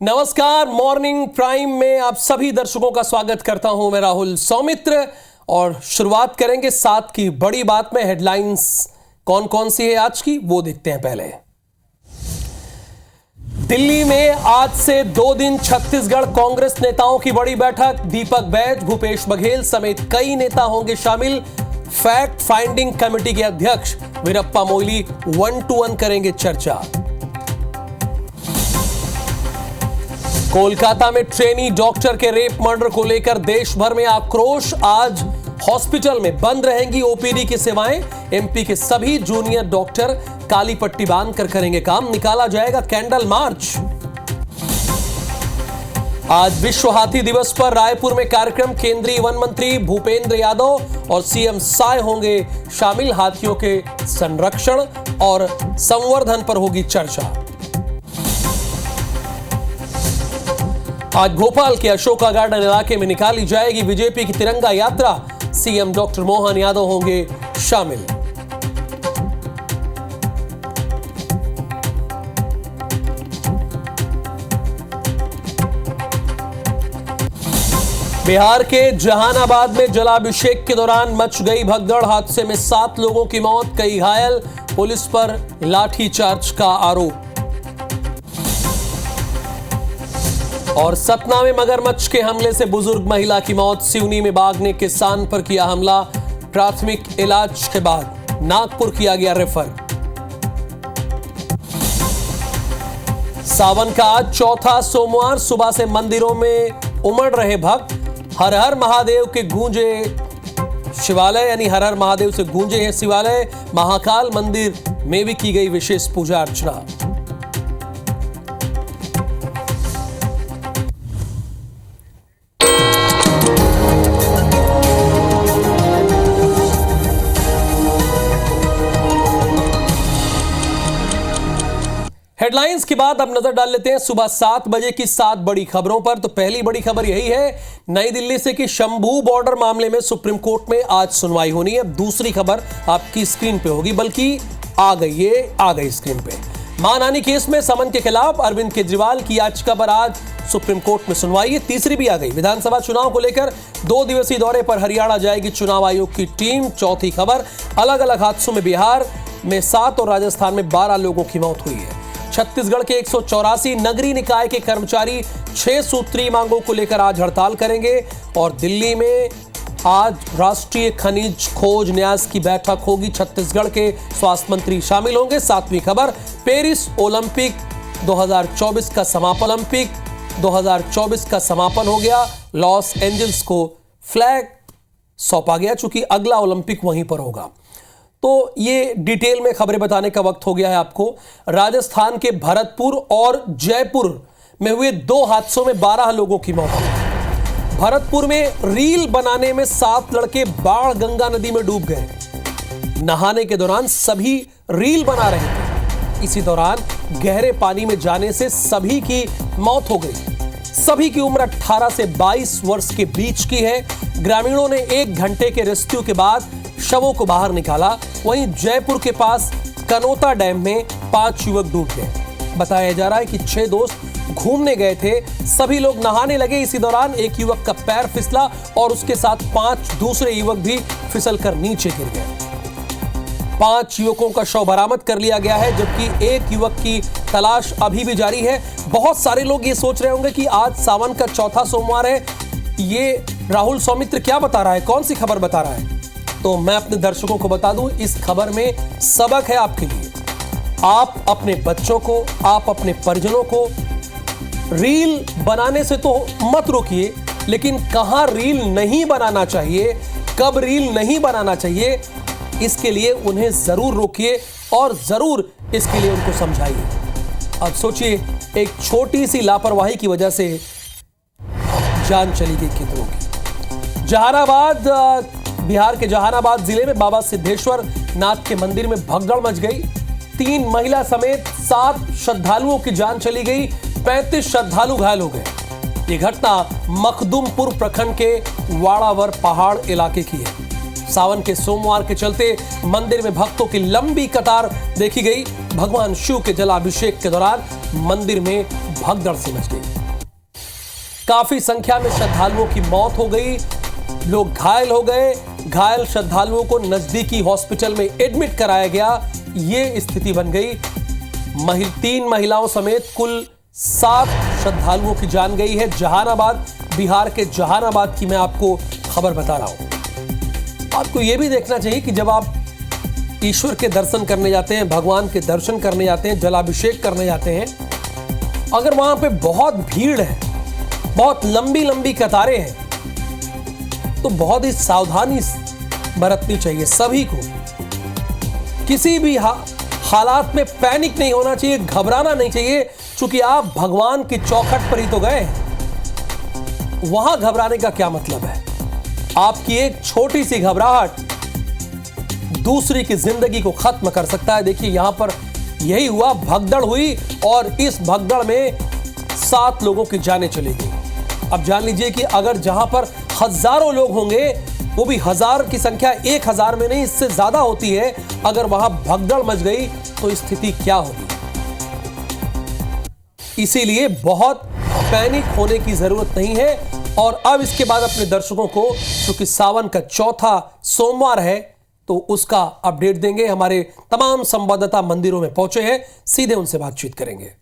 नमस्कार, morning prime में आप सभी दर्शकों का स्वागत करता हूं। मैं राहुल सौमित्र और शुरुआत करेंगे 7 की बड़ी बात में। हेडलाइंस कौन कौन सी है आज की वो देखते हैं। पहले दिल्ली में आज से 2 दिन छत्तीसगढ़ कांग्रेस नेताओं की बड़ी बैठक। दीपक बैज, भूपेश बघेल समेत कई नेता होंगे शामिल। फैक्ट फाइंडिंग कमेटी के अध्यक्ष वीरप्पा मोइली 1-to-1 करेंगे चर्चा। कोलकाता में ट्रेनी डॉक्टर के रेप मर्डर को लेकर देश भर में आक्रोश। आज हॉस्पिटल में बंद रहेंगी ओपीडी की सेवाएं। एमपी के सभी जूनियर डॉक्टर काली पट्टी बांधकर करेंगे काम। निकाला जाएगा कैंडल मार्च। आज विश्व हाथी दिवस पर रायपुर में कार्यक्रम। केंद्रीय वन मंत्री भूपेंद्र यादव और सीएम साय होंगे शामिल। हाथियों के संरक्षण और संवर्धन पर होगी चर्चा। आज भोपाल के अशोका गार्डन इलाके में निकाली जाएगी बीजेपी की तिरंगा यात्रा। सीएम डॉक्टर मोहन यादव होंगे शामिल। बिहार के जहानाबाद में जलाभिषेक के दौरान मच गई भगदड़। हादसे में 7 लोगों की मौत, कई घायल। पुलिस पर लाठीचार्ज का आरोप। और सतना में मगरमच्छ के हमले से बुजुर्ग महिला की मौत। सिवनी में बाघ ने किसान पर किया हमला। प्राथमिक इलाज के बाद नागपुर किया गया रेफर। सावन का आज चौथा सोमवार। सुबह से मंदिरों में उमड़ रहे भक्त। हर हर महादेव के गूंजे शिवालय, यानी हर हर महादेव से गूंजे हैं शिवालय। महाकाल मंदिर में भी की गई विशेष पूजा अर्चना। हेडलाइंस के बाद अब नजर डाल लेते हैं सुबह 7 बजे की 7 बड़ी खबरों पर। तो पहली बड़ी खबर यही है नई दिल्ली से कि शंभू बॉर्डर मामले में सुप्रीम कोर्ट में आज सुनवाई होनी है। दूसरी खबर आपकी स्क्रीन पे होगी, बल्कि आ गई स्क्रीन पे। मानहानि केस में समन के खिलाफ अरविंद केजरीवाल की याचिका पर आज सुप्रीम कोर्ट में सुनवाई है। तीसरी भी आ गई। विधानसभा चुनाव को लेकर 2 दिवसीय दौरे पर हरियाणा जाएगी चुनाव आयोग की टीम। चौथी खबर, अलग अलग हादसों में बिहार में 7 और राजस्थान में 12 लोगों की मौत हुई है। छत्तीसगढ़ के 184 नगरीय निकाय के कर्मचारी 6 सूत्रीय मांगों को लेकर आज हड़ताल करेंगे। और दिल्ली में आज राष्ट्रीय खनिज खोज न्यास की बैठक होगी। छत्तीसगढ़ के स्वास्थ्य मंत्री शामिल होंगे। 7वीं खबर, पेरिस ओलंपिक 2024 का समापन हो गया। लॉस एंजल्स को फ्लैग सौंपा गया, चूंकि अगला ओलंपिक वहीं पर होगा। तो ये डिटेल में खबरें बताने का वक्त हो गया है आपको। राजस्थान के भरतपुर और जयपुर में हुए 2 हादसों में 12 लोगों की मौत हुई। भरतपुर में रील बनाने में 7 लड़के बाढ़ गंगा नदी में डूब गए। नहाने के दौरान सभी रील बना रहे थे। इसी दौरान गहरे पानी में जाने से सभी की मौत हो गई। सभी की उम्र 18 से 22 वर्ष के बीच की है। ग्रामीणों ने 1 घंटे के रेस्क्यू के बाद शवों को बाहर निकाला। वहीं जयपुर के पास कनोता डैम में 5 युवक डूब गए। बताया जा रहा है कि 6 दोस्त घूमने गए थे। सभी लोग नहाने लगे। इसी दौरान एक युवक का पैर फिसला और उसके साथ 5 दूसरे युवक भी फिसलकर नीचे गिर गए। 5 युवकों का शव बरामद कर लिया गया है, जबकि एक युवक की तलाश अभी भी जारी है। बहुत सारे लोग ये सोच रहे होंगे कि आज सावन का चौथा सोमवार है। ये राहुल सौमित्र क्या बता रहा है, कौन सी खबर बता रहा है? तो मैं अपने दर्शकों को बता दूं, इस खबर में सबक है आपके लिए। आप अपने बच्चों को, आप अपने परिजनों को रील बनाने से तो मत रोकिए, लेकिन कहां रील नहीं बनाना चाहिए, कब रील नहीं बनाना चाहिए, इसके लिए उन्हें जरूर रोकिए और जरूर इसके लिए उनको समझाइए। अब सोचिए, एक छोटी सी लापरवाही की वजह से जान चली गई कितनों की। जहानाबाद, बिहार के जहानाबाद जिले में बाबा सिद्धेश्वर नाथ के मंदिर में भगदड़ मच गई। 3 महिला समेत 7 श्रद्धालुओं की जान चली गई। 35 श्रद्धालु घायल हो गए। यह घटना मखदुमपुर प्रखंड के वाड़ावर पहाड़ इलाके की है। सावन के सोमवार के चलते मंदिर में भक्तों की लंबी कतार देखी गई। भगवान शिव के जलाभिषेक के दौरान मंदिर में भगदड़ सी मच गई। काफी संख्या में श्रद्धालुओं की मौत हो गई, लोग घायल हो गए। घायल श्रद्धालुओं को नजदीकी हॉस्पिटल में एडमिट कराया गया। ये स्थिति बन गई। 3 महिलाओं समेत कुल 7 श्रद्धालुओं की जान गई है। जहानाबाद, बिहार के जहानाबाद की मैं आपको खबर बता रहा हूं। आपको यह भी देखना चाहिए कि जब आप ईश्वर के दर्शन करने जाते हैं, भगवान के दर्शन करने जाते हैं, जलाभिषेक करने जाते हैं, अगर वहां पे बहुत भीड़ है, बहुत लंबी लंबी कतारें हैं, तो बहुत ही सावधानी बरतनी चाहिए सभी को। किसी भी हालात में पैनिक नहीं होना चाहिए, घबराना नहीं चाहिए, क्योंकि आप भगवान की चौखट पर ही तो गए। वहां घबराने का क्या मतलब है? आपकी एक छोटी सी घबराहट दूसरी की जिंदगी को खत्म कर सकता है। देखिए यहां पर यही हुआ, भगदड़ हुई और इस भगदड़ में 7 लोगों की जानें चली गई। अब जान लीजिए कि अगर जहां पर हजारों लोग होंगे, वो भी 1000 की संख्या 1000 में नहीं, इससे ज्यादा होती है, अगर वहां भगदड़ मच गई तो स्थिति क्या होगी। इसीलिए बहुत पैनिक होने की जरूरत नहीं है। और अब इसके बाद अपने दर्शकों को, क्योंकि सावन का चौथा सोमवार है, तो उसका अपडेट देंगे। हमारे तमाम संवाददाता मंदिरों में पहुंचे हैं, सीधे उनसे बातचीत करेंगे।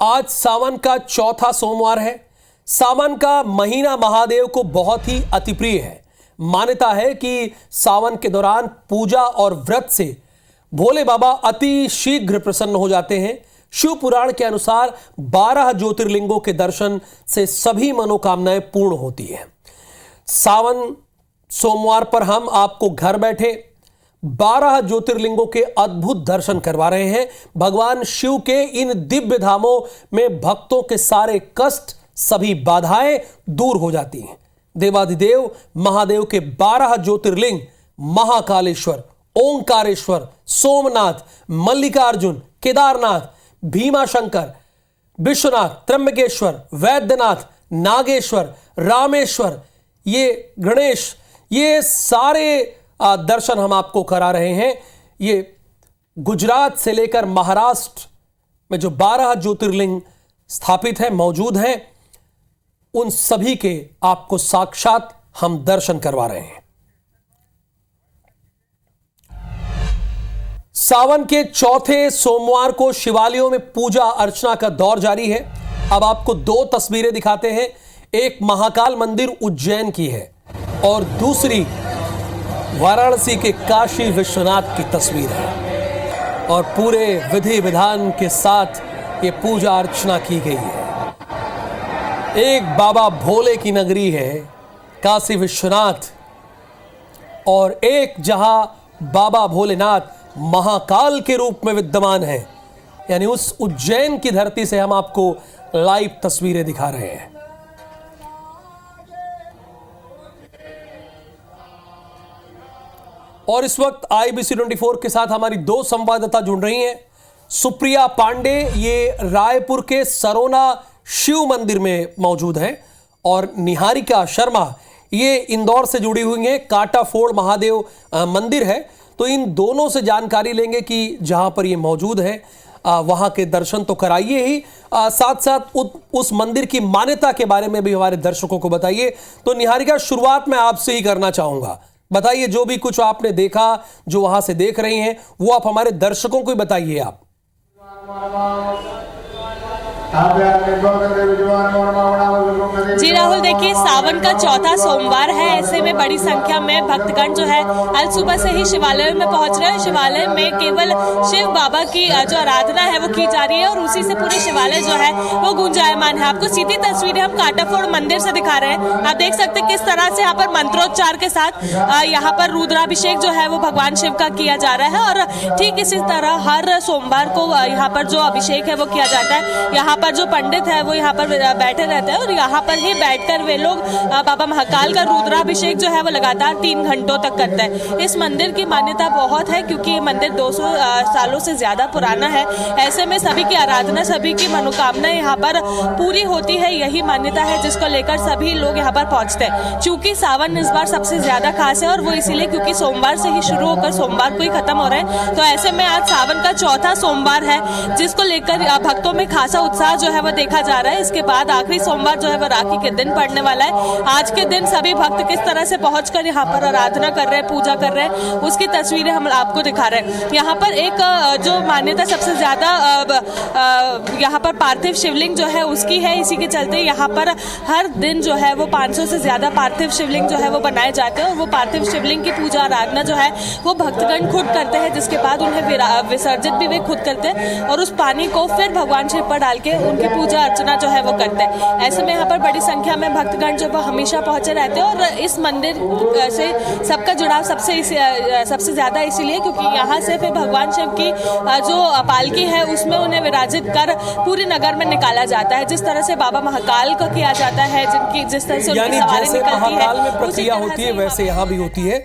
आज सावन का चौथा सोमवार है। सावन का महीना महादेव को बहुत ही अतिप्रिय है। मान्यता है कि सावन के दौरान पूजा और व्रत से भोले बाबा अति शीघ्र प्रसन्न हो जाते हैं। शिव पुराण के अनुसार 12 ज्योतिर्लिंगों के दर्शन से सभी मनोकामनाएं पूर्ण होती हैं। सावन सोमवार पर हम आपको घर बैठे 12 ज्योतिर्लिंगों के अद्भुत दर्शन करवा रहे हैं। भगवान शिव के इन दिव्य धामों में भक्तों के सारे कष्ट, सभी बाधाएं दूर हो जाती हैं। देवाधिदेव महादेव के 12 ज्योतिर्लिंग महाकालेश्वर, ओंकारेश्वर, सोमनाथ, मल्लिकार्जुन, केदारनाथ, भीमाशंकर, विश्वनाथ, त्र्यंबकेश्वर, वैद्यनाथ, नागेश्वर, रामेश्वर, ये गणेश, ये सारे दर्शन हम आपको करा रहे हैं। ये गुजरात से लेकर महाराष्ट्र में जो 12 ज्योतिर्लिंग स्थापित है, मौजूद हैं, उन सभी के आपको साक्षात हम दर्शन करवा रहे हैं। सावन के चौथे सोमवार को शिवालयों में पूजा अर्चना का दौर जारी है। अब आपको 2 तस्वीरें दिखाते हैं। एक महाकाल मंदिर उज्जैन की है और दूसरी वाराणसी के काशी विश्वनाथ की तस्वीर है, और पूरे विधि विधान के साथ ये पूजा अर्चना की गई है। एक बाबा भोले की नगरी है काशी विश्वनाथ, और एक जहां बाबा भोलेनाथ महाकाल के रूप में विद्यमान है, यानी उस उज्जैन की धरती से हम आपको लाइव तस्वीरें दिखा रहे हैं। और इस वक्त IBC 24 के साथ हमारी 2 संवाददाता जुड़ रही हैं। सुप्रिया पांडे ये रायपुर के सरोना शिव मंदिर में मौजूद हैं, और निहारिका शर्मा ये इंदौर से जुड़ी हुई हैं, कांटाफोड़ महादेव मंदिर है। तो इन दोनों से जानकारी लेंगे कि जहां पर ये मौजूद है वहां के दर्शन तो कराइए ही, साथ साथ उस मंदिर की मान्यता के बारे में भी हमारे दर्शकों को बताइए। तो निहारिका, शुरुआत मैं आपसे ही करना चाहूंगा। बताइए, जो भी कुछ आपने देखा, जो वहां से देख रही हैं, वो आप हमारे दर्शकों को ही बताइए। आप जी राहुल, देखिए सावन का चौथा सोमवार है, ऐसे में बड़ी संख्या में भक्तगण जो है आज सुबह से ही शिवालय में पहुंच रहे हैं। शिवालय में केवल शिव बाबा की जो आराधना है वो की जा रही है, और उसी से पूरे शिवालय जो है वो गुंजायमान है। आपको सीधी तस्वीरें हम कांटाफोड़ मंदिर से दिखा रहे हैं। आप देख सकते हैं किस तरह से यहाँ पर मंत्रोच्चार के साथ यहाँ पर रुद्राभिषेक जो है वो भगवान शिव का किया जा रहा है, और ठीक इसी तरह हर सोमवार को यहाँ पर जो अभिषेक है वो किया जाता है। यहाँ पर जो पंडित है वो यहाँ पर बैठे रहते हैं, और यहाँ पर ही बैठकर वे लोग बाबा महाकाल का रुद्राभिषेक जो है वो लगातार 3 घंटों तक करते हैं। इस मंदिर की मान्यता बहुत है क्योंकि ये मंदिर 200 सालों से ज्यादा पुराना है। ऐसे में सभी की आराधना, सभी की मनोकामना यहाँ पर पूरी होती है, यही मान्यता है जिसको लेकर सभी लोग यहाँ पर पहुँचते हैं। चूंकि सावन इस बार सबसे ज्यादा खास है और वो इसीलिए क्योंकि सोमवार से ही शुरू होकर सोमवार को ही खत्म हो रहे हैं, तो ऐसे में आज सावन का चौथा सोमवार है जिसको लेकर भक्तों में खासा उत्साह जो है वो देखा जा रहा है। इसके बाद आखिरी सोमवार जो है वो राखी के दिन पड़ने वाला है। आज के दिन सभी भक्त किस तरह से पहुंचकर यहाँ पर आराधना कर रहे हैं, पूजा कर रहे हैं, उसकी तस्वीरें हम आपको दिखा रहे हैं। यहाँ पर एक जो मान्यता सबसे ज्यादा यहाँ पर पार्थिव शिवलिंग जो है उसकी है। इसी के चलते यहाँ पर हर दिन जो है वो 500 से ज्यादा पार्थिव शिवलिंग जो है वो बनाए जाते हैं और वो पार्थिव शिवलिंग की पूजा आराधना जो है वो भक्तगण खुद करते हैं, जिसके बाद उन्हें विसर्जित भी वे खुद करते हैं और उस पानी को फिर भगवान शिव पर डाल के उनकी पूजा अर्चना जो है वो करते हैं। ऐसे में यहाँ पर बड़ी संख्या में भक्तगण जो वो हमेशा पहुंचे रहते हैं और इस मंदिर से सबका जुड़ाव सबसे ज्यादा इसीलिए क्योंकि यहाँ से फिर भगवान शिव की जो पालकी है उसमें उन्हें विराजित कर पूरी नगर में निकाला जाता है। जिस तरह से बाबा महाकाल को किया जाता है, जिस तरह से उनकी सवारी निकलती है, महाकाल में प्रक्रिया होती है वैसे यहाँ भी होती है।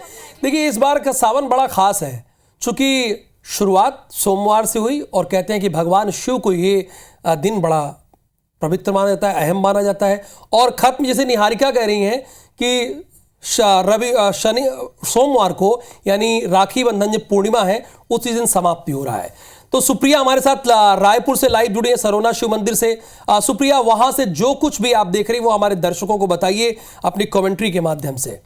देखिए इस बार का सावन बड़ा खास है चूंकि शुरुआत सोमवार से हुई और कहते हैं कि भगवान शिव को ये दिन बड़ा पवित्र माना जाता है, अहम माना जाता है और खत्म, जैसे निहारिका कह रही हैं कि शनि सोमवार को यानी राखी बंधन जो पूर्णिमा है उसी दिन समाप्ति हो रहा है। तो सुप्रिया हमारे साथ रायपुर से लाइव जुड़ी है, सरोना शिव मंदिर से। सुप्रिया, वहां से जो कुछ भी आप देख रही हैं वो हमारे दर्शकों को बताइए अपनी कमेंट्री के माध्यम से।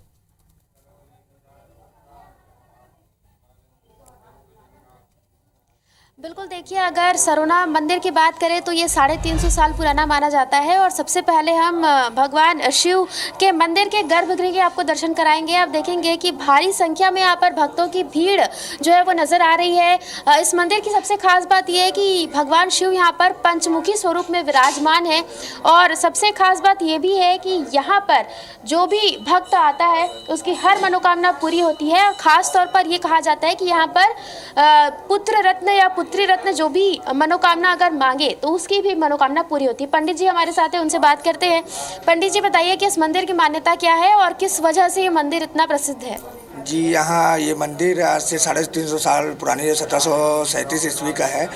बिल्कुल, देखिए अगर सरोना मंदिर की बात करें तो ये 350 साल पुराना माना जाता है और सबसे पहले हम भगवान शिव के मंदिर के गर्भगृह के आपको दर्शन कराएंगे। आप देखेंगे कि भारी संख्या में यहाँ पर भक्तों की भीड़ जो है वो नज़र आ रही है। इस मंदिर की सबसे खास बात यह है कि भगवान शिव यहाँ पर पंचमुखी स्वरूप में विराजमान है और सबसे खास बात ये भी है कि यहाँ पर जो भी भक्त आता है उसकी हर मनोकामना पूरी होती है। खास तौर पर ये कहा जाता है कि यहाँ पर पुत्र रत्न या पुत्री रत्न जो भी मनोकामना अगर मांगे तो उसकी भी मनोकामना पूरी होती है। पंडित जी हमारे साथ हैं, उनसे बात करते हैं। पंडित जी बताइए कि इस मंदिर की मान्यता क्या है और किस वजह से ये मंदिर इतना प्रसिद्ध है? जी, यहाँ ये मंदिर आज से 350 साल पुरानी 1737 ईस्वी का है।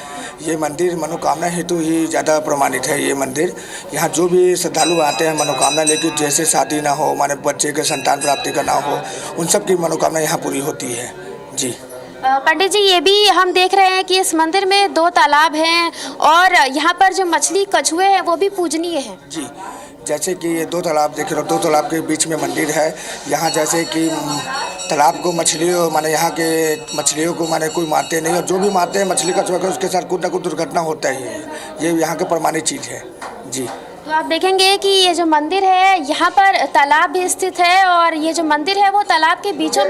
ये मंदिर मनोकामना हेतु ही ज़्यादा प्रमाणित है। ये मंदिर यहाँ जो भी श्रद्धालु आते हैं मनोकामना लेकर, जैसे शादी ना हो, माने बच्चे के संतान प्राप्ति का ना हो, उन सब की मनोकामना यहाँ पूरी होती है। जी पंडित जी, ये भी हम देख रहे हैं कि इस मंदिर में 2 तालाब हैं और यहाँ पर जो मछली कछुए हैं वो भी पूजनीय हैं। जी, जैसे कि ये 2 तालाब देख रहे हो, 2 तालाब के बीच में मंदिर है। यहाँ जैसे कि तालाब को मछलियों माने यहाँ के मछलियों को माने कोई मारते नहीं और जो भी मारते हैं मछली कछुआ को उसके साथ कुछ ना कुछ दुर्घटना होता ही है। ये यहाँ के प्रमाणित चीज़ है। जी, तो आप देखेंगे कि ये जो मंदिर है यहाँ पर तालाब भी स्थित है और ये जो मंदिर है वो तालाब के बीचों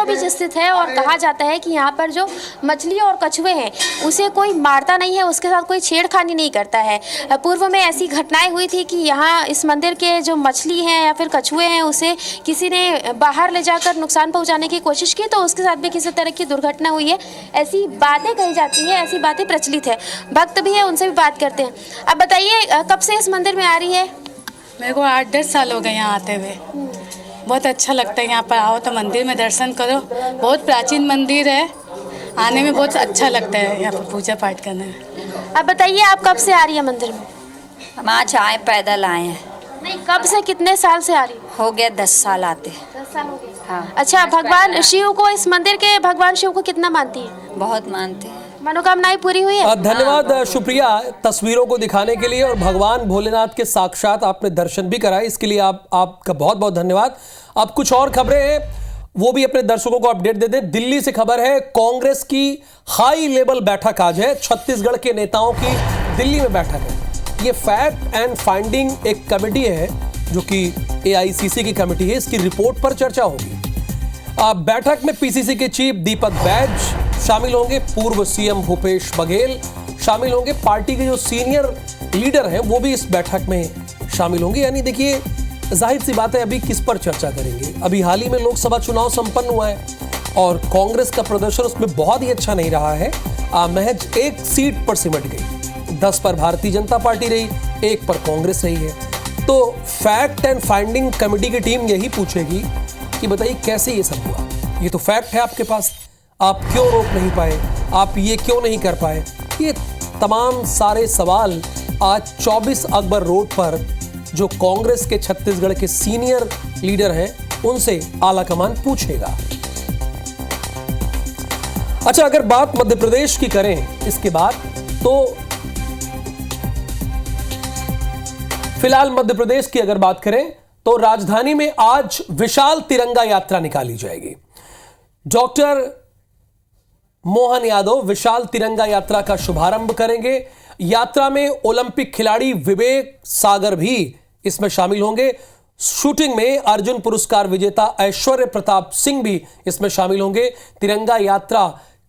बीच स्थित है और कहा जाता है कि यहाँ पर जो मछली और कछुए हैं उसे कोई मारता नहीं है, उसके साथ कोई छेड़खानी नहीं करता है। पूर्व में ऐसी घटनाएं हुई थी कि यहाँ इस मंदिर के जो मछली हैं या फिर कछुए हैं उसे किसी ने बाहर ले जाकर नुकसान पहुँचाने की कोशिश की तो उसके साथ भी किसी तरह की दुर्घटना हुई है। ऐसी बातें कही जाती हैं, ऐसी बातें प्रचलित है। भक्त भी है, उनसे भी बात करते हैं। अब बताइए कब से इस मंदिर में आ रही है? मेरे को 8-10 साल हो गए यहाँ आते हुए। बहुत अच्छा लगता है, यहाँ पर आओ तो मंदिर में दर्शन करो। बहुत प्राचीन मंदिर है, आने में बहुत अच्छा लगता है यहाँ पर पूजा पाठ करने में। अब बताइए आप कब से आ रही है मंदिर में? हम आज आए, पैदल आए हैं। नहीं, कब से, कितने साल से आ रही है? हो गया 10 साल आते। 10 साल हो गए। हाँ। अच्छा, भगवान शिव को, इस मंदिर के भगवान शिव को कितना मानती है? बहुत मानते हैं। मनोकामनाएं पूरी हुई है? धन्यवाद शुप्रिया तस्वीरों को दिखाने के लिए और भगवान भोलेनाथ के साक्षात आपने दर्शन भी कराए, इसके लिए आपका बहुत बहुत धन्यवाद। अब कुछ और खबरें हैं वो भी अपने दर्शकों को अपडेट दे दें। दिल्ली से खबर है, कांग्रेस की हाई लेवल बैठक आज है। छत्तीसगढ़ के नेताओं की दिल्ली में बैठक है। ये फैक्ट एंड फाइंडिंग एक कमेटी है जो कि AICC की कमेटी है, इसकी रिपोर्ट पर चर्चा होगी। बैठक में PCC के चीफ दीपक बैज शामिल होंगे, पूर्व CM भूपेश बघेल शामिल होंगे, पार्टी के जो सीनियर लीडर हैं वो भी इस बैठक में शामिल होंगे। यानी देखिए, जाहिर सी बात है, अभी किस पर चर्चा करेंगे। अभी हाल ही में लोकसभा चुनाव संपन्न हुआ है और कांग्रेस का प्रदर्शन उसमें बहुत ही अच्छा नहीं रहा है। महज 1 सीट पर सिमट गई, 10 पर भारतीय जनता पार्टी रही, 1 पर कांग्रेस रही है। तो फैक्ट एंड फाइंडिंग कमेटी की टीम यही पूछेगी कि बताइए कैसे ये सब हुआ। ये तो फैक्ट है आपके पास, आप क्यों रोक नहीं पाए, आप ये क्यों नहीं कर पाए। ये तमाम सारे सवाल आज 24 अकबर रोड पर जो कांग्रेस के छत्तीसगढ़ के सीनियर लीडर हैं उनसे आलाकमान पूछेगा। अच्छा, अगर बात मध्य प्रदेश की करें इसके बाद, तो फिलहाल मध्य प्रदेश की अगर बात करें तो राजधानी में आज विशाल तिरंगा यात्रा निकाली जाएगी। डॉक्टर मोहन यादव विशाल तिरंगा यात्रा का शुभारंभ करेंगे। यात्रा में ओलंपिक खिलाड़ी विवेक सागर भी इसमें शामिल होंगे। शूटिंग में अर्जुन पुरस्कार विजेता ऐश्वर्य प्रताप सिंह भी इसमें शामिल होंगे। तिरंगा यात्रा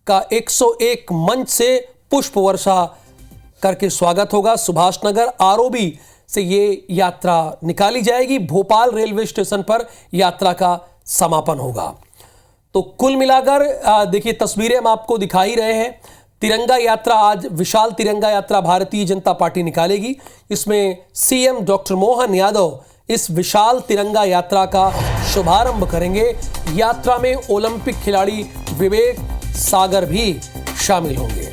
का 101 मंच से पुष्प वर्षा करके स्वागत होगा। सुभाष नगर आरओबी से ये यात्रा निकाली जाएगी। भोपाल रेलवे स्टेशन पर यात्रा का समापन होगा। तो कुल मिलाकर देखिए, तस्वीरें हम आपको दिखा ही रहे हैं। तिरंगा यात्रा आज विशाल तिरंगा यात्रा भारतीय जनता पार्टी निकालेगी। इसमें सीएम डॉक्टर मोहन यादव इस विशाल तिरंगा यात्रा का शुभारंभ करेंगे। यात्रा में ओलंपिक खिलाड़ी विवेक सागर भी शामिल होंगे।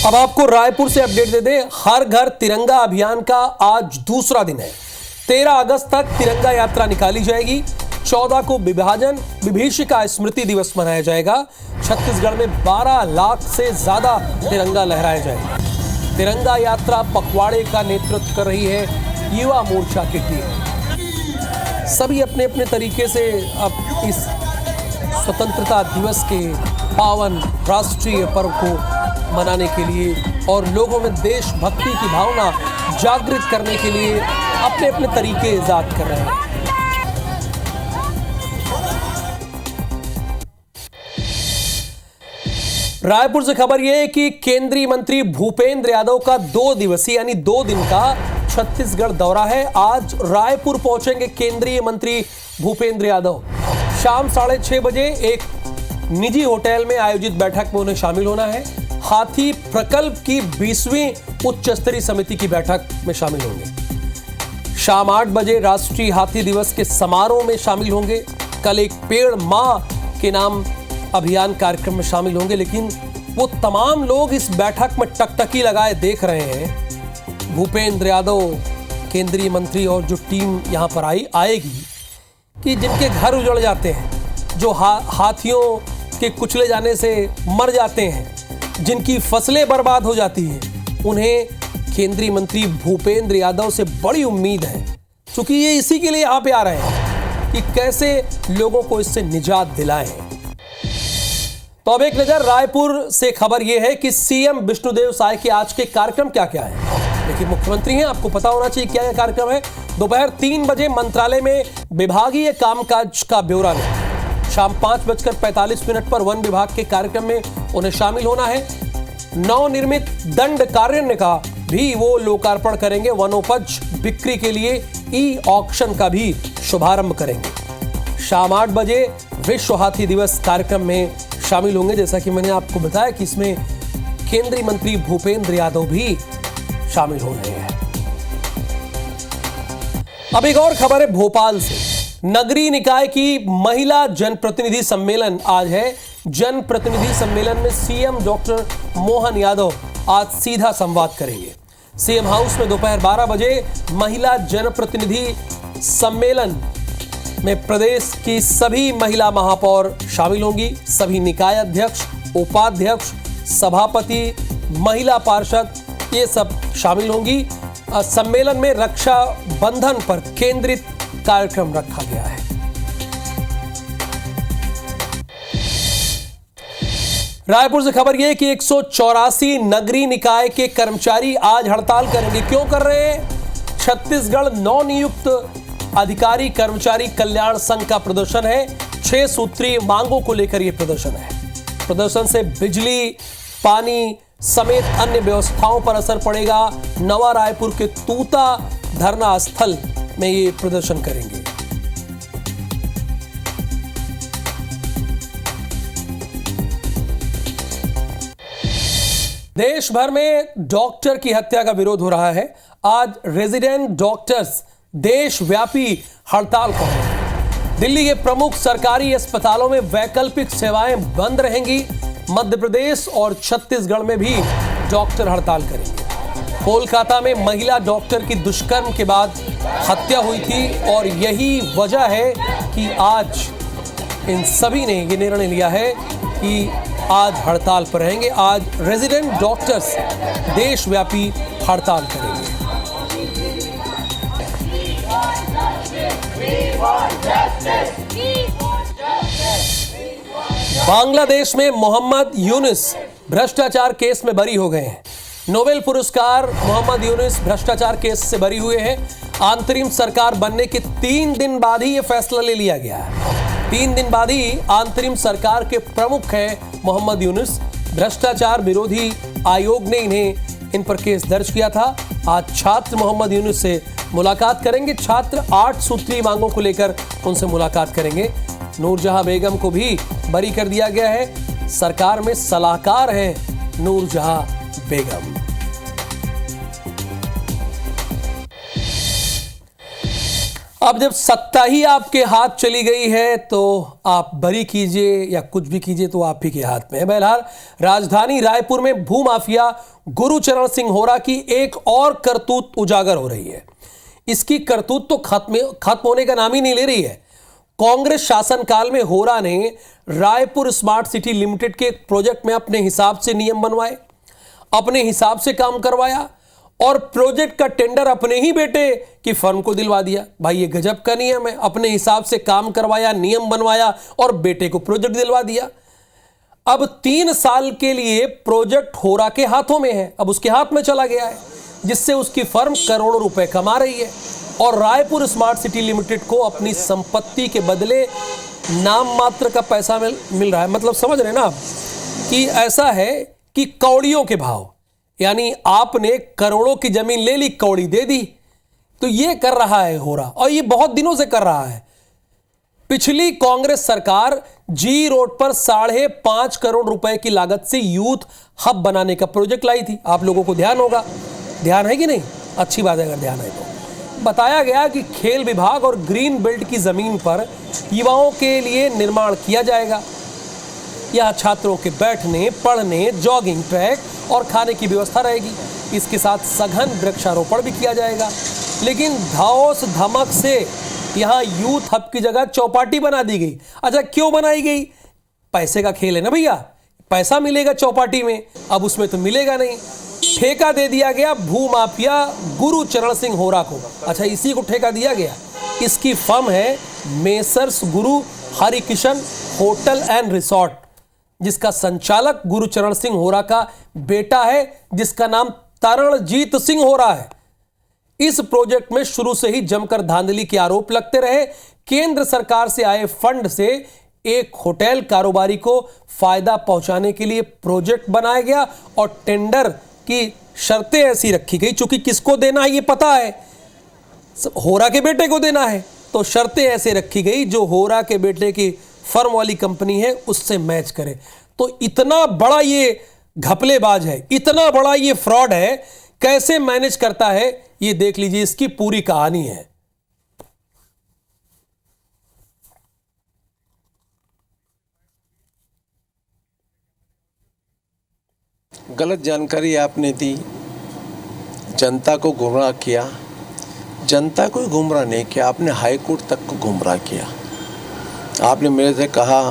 अब आपको रायपुर से अपडेट दे दें। हर घर तिरंगा अभियान का आज दूसरा दिन है। 13 अगस्त तक तिरंगा यात्रा निकाली जाएगी। 14 को विभीषिका स्मृति दिवस मनाया जाएगा। छत्तीसगढ़ में 12 लाख से ज्यादा तिरंगा लहराया जाएगा। तिरंगा यात्रा पखवाड़े का नेतृत्व कर रही है युवा मोर्चा की टीम। सभी अपने अपने तरीके से अब इस स्वतंत्रता दिवस के पावन राष्ट्रीय पर्व को मनाने के लिए और लोगों में देशभक्ति की भावना जागृत करने के लिए अपने अपने तरीके ईजाद कर रहे हैं। रायपुर से खबर यह है कि केंद्रीय मंत्री भूपेंद्र यादव का 2 दिवसीय यानी 2 दिन का छत्तीसगढ़ दौरा है। आज रायपुर पहुंचेंगे केंद्रीय मंत्री भूपेंद्र यादव। शाम 6:30 बजे एक निजी होटल में आयोजित बैठक में उन्हें शामिल होना है। हाथी प्रकल्प की 20वीं उच्च स्तरीय समिति की बैठक में शामिल होंगे। शाम 8 बजे राष्ट्रीय हाथी दिवस के समारोह में शामिल होंगे। कल एक पेड़ मां के नाम अभियान कार्यक्रम में शामिल होंगे। लेकिन वो तमाम लोग इस बैठक में टकटकी लगाए देख रहे हैं। भूपेंद्र यादव केंद्रीय मंत्री और जो टीम यहां पर आएगी कि जिनके घर उजड़ जाते हैं, जो हाथियों के कुचले जाने से मर जाते हैं, जिनकी फसलें बर्बाद हो जाती हैं, उन्हें केंद्रीय मंत्री भूपेंद्र यादव से बड़ी उम्मीद है। क्योंकि ये इसी के लिए यहां पे आ रहे हैं कि कैसे लोगों को इससे निजात दिलाएं। तो अब एक नजर रायपुर से खबर यह है कि सीएम विष्णुदेव साय के आज के कार्यक्रम क्या क्या है। देखिए, मुख्यमंत्री हैं, आपको पता होना चाहिए क्या कार्यक्रम है। दोपहर 3 बजे मंत्रालय में विभागीय कामकाज का ब्यौरा लें। शाम 5:45 पर वन विभाग के कार्यक्रम में उन्हें शामिल होना है। नवनिर्मित दंड कार्यालय का भी वो लोकार्पण करेंगे। वनोपज बिक्री के लिए ई ऑक्शन का भी शुभारंभ करेंगे। शाम 8 बजे विश्व हाथी दिवस कार्यक्रम में शामिल होंगे। जैसा कि मैंने आपको बताया कि इसमें केंद्रीय मंत्री भूपेंद्र यादव भी शामिल हो रहे हैं। अब एक और खबर है भोपाल से। नगरीय निकाय की महिला जनप्रतिनिधि सम्मेलन आज है। जनप्रतिनिधि सम्मेलन में सीएम डॉक्टर मोहन यादव आज सीधा संवाद करेंगे। सीएम हाउस में दोपहर 12 बजे महिला जनप्रतिनिधि सम्मेलन में प्रदेश की सभी महिला महापौर शामिल होंगी। सभी निकाय अध्यक्ष, उपाध्यक्ष, सभापति, महिला पार्षद ये सब शामिल होंगी। सम्मेलन में रक्षा बंधन पर केंद्रित कार्यक्रम रखा गया है। रायपुर से खबर यह कि 184 नगरीय निकाय के कर्मचारी आज हड़ताल करेंगे। क्यों कर रहे हैं? छत्तीसगढ़ नवनियुक्त अधिकारी कर्मचारी कल्याण संघ का प्रदर्शन है। 6 सूत्रीय मांगों को लेकर यह प्रदर्शन है। प्रदर्शन से बिजली, पानी समेत अन्य व्यवस्थाओं पर असर पड़ेगा। नवा रायपुर के तूता धरना स्थल में ये प्रदर्शन करेंगे। देश भर में डॉक्टर की हत्या का विरोध हो रहा है। आज रेजिडेंट डॉक्टर्स देशव्यापी हड़ताल पर हैं। दिल्ली के प्रमुख सरकारी अस्पतालों में वैकल्पिक सेवाएं बंद रहेंगी। मध्य प्रदेश और छत्तीसगढ़ में भी डॉक्टर हड़ताल करेंगे। कोलकाता में महिला डॉक्टर की दुष्कर्म के बाद हत्या हुई थी और यही वजह है कि आज इन सभी ने ये निर्णय लिया है कि आज हड़ताल पर रहेंगे। आज रेजिडेंट डॉक्टर्स देशव्यापी हड़ताल करेंगे। बांग्लादेश में मोहम्मद यूनुस भ्रष्टाचार केस में बरी हो गए हैं। नोबेल पुरस्कार मोहम्मद यूनुस भ्रष्टाचार केस से बरी हुए हैं। अंतरिम सरकार बनने के 3 दिन बाद ही यह फैसला ले लिया गया है। 3 दिन बाद ही अंतरिम सरकार के प्रमुख हैं मोहम्मद यूनुस। भ्रष्टाचार विरोधी आयोग ने इन पर केस दर्ज किया था। आज छात्र मोहम्मद यूनुस से मुलाकात करेंगे। छात्र 8 सूत्रीय मांगों को लेकर उनसे मुलाकात करेंगे। नूरजहां बेगम को भी बरी कर दिया गया है। सरकार में सलाहकार हैं नूरजहां बेगम। अब जब सत्ता ही आपके हाथ चली गई है तो आप बरी कीजिए या कुछ भी कीजिए तो आप ही के हाथ में है। बहरहाल राजधानी रायपुर में भूमाफिया गुरुचरण सिंह होरा की एक और करतूत उजागर हो रही है। इसकी करतूत तो खत्म होने का नाम ही नहीं ले रही है। कांग्रेस शासनकाल में होरा ने रायपुर स्मार्ट सिटी लिमिटेड के एक प्रोजेक्ट में अपने हिसाब से नियम बनवाए, अपने हिसाब से काम करवाया और प्रोजेक्ट का टेंडर अपने ही बेटे की फर्म को दिलवा दिया। भाई ये गजब का नियम है। अपने हिसाब से काम करवाया, नियम बनवाया और बेटे को प्रोजेक्ट दिलवा दिया। अब 3 साल के लिए प्रोजेक्ट होरा के हाथों में है। अब उसके हाथ में चला गया है, जिससे उसकी फर्म करोड़ों रुपए कमा रही है और रायपुर स्मार्ट सिटी लिमिटेड को अपनी संपत्ति के बदले नाम मात्र का पैसा मिल रहा है। मतलब समझ रहे ना आप कि ऐसा है कि कौड़ियों के भाव, यानी आपने करोड़ों की जमीन ले ली, कौड़ी दे दी। तो ये कर रहा है होरा और ये बहुत दिनों से कर रहा है। पिछली कांग्रेस सरकार जी रोड पर 5.5 करोड़ रुपए की लागत से यूथ हब बनाने का प्रोजेक्ट लाई थी। आप लोगों को ध्यान होगा, ध्यान है कि नहीं? अच्छी बात है अगर ध्यान है तो। बताया गया कि खेल विभाग और ग्रीन बेल्ट की जमीन पर युवाओं के लिए निर्माण किया जाएगा। यहां छात्रों के बैठने, पढ़ने, जॉगिंग ट्रैक और खाने की व्यवस्था रहेगी। इसके साथ सघन वृक्षारोपण भी किया जाएगा। लेकिन धौस धमक से यहां यूथ हब की जगह चौपाटी बना दी गई। अच्छा, क्यों बनाई गई? पैसे का खेल है ना भैया, पैसा मिलेगा चौपाटी में, अब उसमें तो मिलेगा नहीं। ठेका दे दिया गया भूमाफिया गुरुचरण सिंह होरा को। अच्छा, इसी को ठेका दिया गया। इसकी फर्म है messrs Guru Harikishan hotel and resort, जिसका संचालक गुरुचरण सिंह होरा का बेटा है, जिसका नाम तरणजीत सिंह होरा है। इस प्रोजेक्ट में शुरू से ही जमकर धांधली के आरोप लगते रहे। केंद्र सरकार से आए फंड से एक होटल कारोबारी को फायदा पहुंचाने के लिए प्रोजेक्ट बनाया गया और टेंडर की शर्तें ऐसी रखी गई, चूंकि किसको देना है ये पता है, होरा के बेटे को देना है, तो शर्तें ऐसे रखी गई जो होरा के बेटे की फर्म वाली कंपनी है उससे मैच करे। तो इतना बड़ा ये घपलेबाज है, इतना बड़ा ये फ्रॉड है, कैसे मैनेज करता है ये देख लीजिए। इसकी पूरी कहानी है। गलत जानकारी आपने दी, जनता को गुमराह किया। जनता को गुमराह नहीं किया, आपने हाई कोर्ट तक को गुमराह किया। आपने मेरे से कहा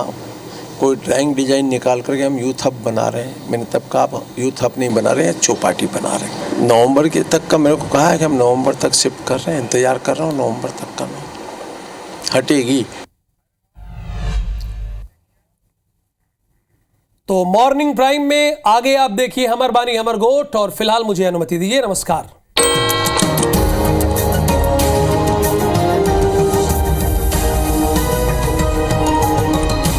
कोई ड्राइंग डिजाइन निकाल करके हम यूथ हब बना रहे हैं। मैंने तब कहा आप यूथ हब नहीं बना रहे हैं, चौपाटी बना रहे हैं। नवंबर के तक का मेरे को कहा है कि हम नवंबर तक शिफ्ट कर रहे हैं, इंतजार कर रहा हूँ नवंबर तक का हटेगी। तो मॉर्निंग प्राइम में आगे आप देखिए हमर बानी हमर गोट, और फिलहाल मुझे अनुमति दीजिए। नमस्कार।